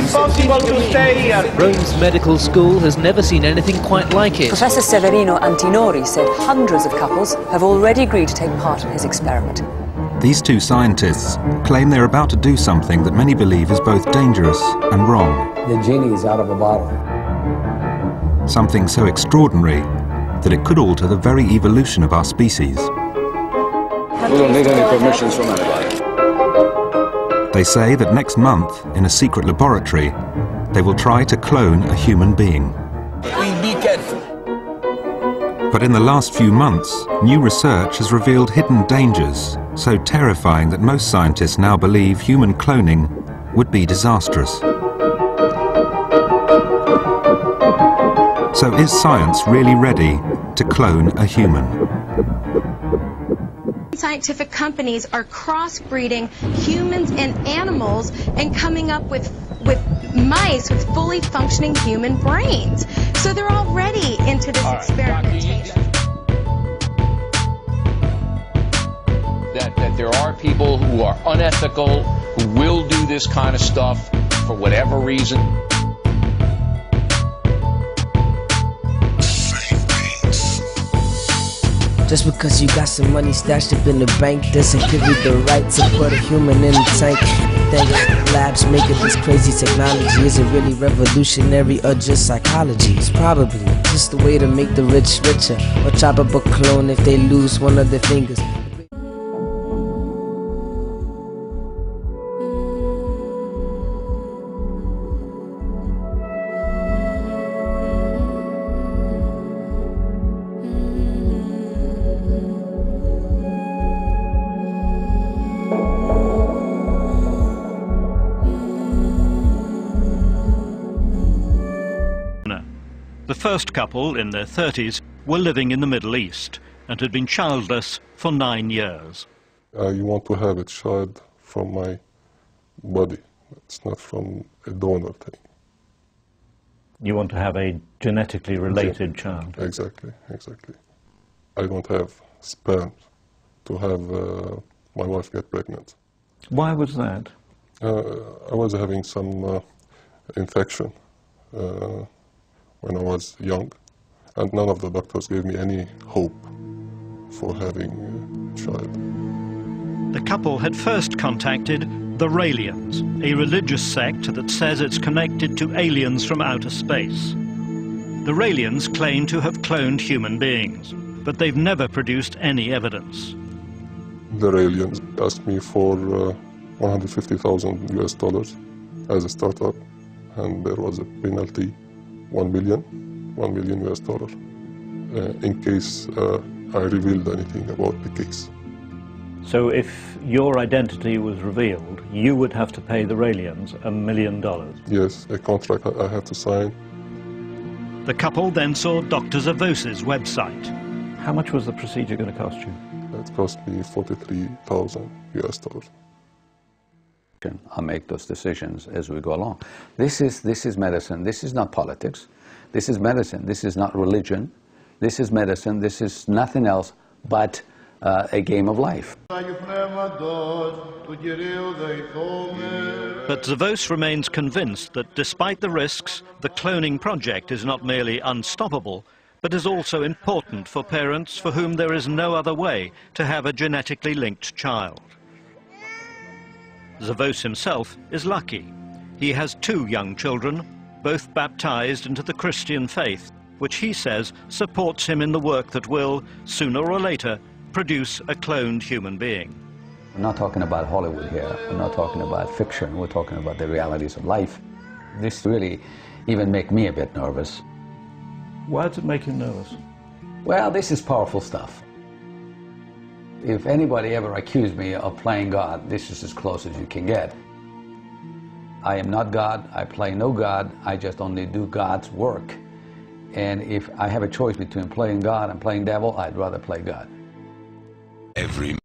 impossible to stay here. Rome's medical school has never seen anything quite like it. Professor Severino Antinori said hundreds of couples have already agreed to take part in his experiment. These two scientists claim they're about to do something that many believe is both dangerous and wrong. The genie is out of a bottle. Something so extraordinary that it could alter the very evolution of our species. We don't need any permissions from anybody. They say that next month, in a secret laboratory, they will try to clone a human being. Please be careful. But in the last few months, new research has revealed hidden dangers so terrifying that most scientists now believe human cloning would be disastrous. So is science really ready to clone a human? Scientific companies are crossbreeding humans and animals and coming up with mice with fully functioning human brains. So they're already into this experimentation. That there are people who are unethical, who will do this kind of stuff for whatever reason. Just because you got some money stashed up in the bank doesn't give you the right to put a human in the tank. Think labs making this crazy technology, is it really revolutionary or just psychology? It's probably just a way to make the rich richer, or chop up a clone if they lose one of their fingers. The first couple, in their 30s, were living in the Middle East and had been childless for 9 years. You want to have a child from my body. It's not from a donor thing. You want to have a genetically related child? Exactly, exactly. I don't have sperm to have my wife get pregnant. Why was that? I was having some infection when I was young, and none of the doctors gave me any hope for having a child. The couple had first contacted the Raelians, a religious sect that says it's connected to aliens from outer space. The Raelians claim to have cloned human beings, but they've never produced any evidence. The Raelians asked me for $150,000 US as a startup, and there was a penalty, $1 million US in case I revealed anything about the case. So if your identity was revealed, you would have to pay the Raelians $1 million? Yes, a contract I had to sign. The couple then saw Dr. Zavos's website. How much was the procedure going to cost you? It cost me $43,000 US. I'll make those decisions as we go along. This is medicine. This is not politics. This is medicine. This is not religion. This is medicine. This is nothing else but a game of life. But Zavos remains convinced that despite the risks, the cloning project is not merely unstoppable, but is also important for parents for whom there is no other way to have a genetically linked child. Zavos himself is lucky. He has 2 young children, both baptized into the Christian faith, which he says supports him in the work that will, sooner or later, produce a cloned human being. We're not talking about Hollywood here. We're not talking about fiction. We're talking about the realities of life. This really even makes me a bit nervous. Why does it make you nervous? Well, this is powerful stuff. If anybody ever accused me of playing God, this is as close as you can get. I am not God. I play no God. I just only do God's work. And if I have a choice between playing God and playing devil, I'd rather play God. Every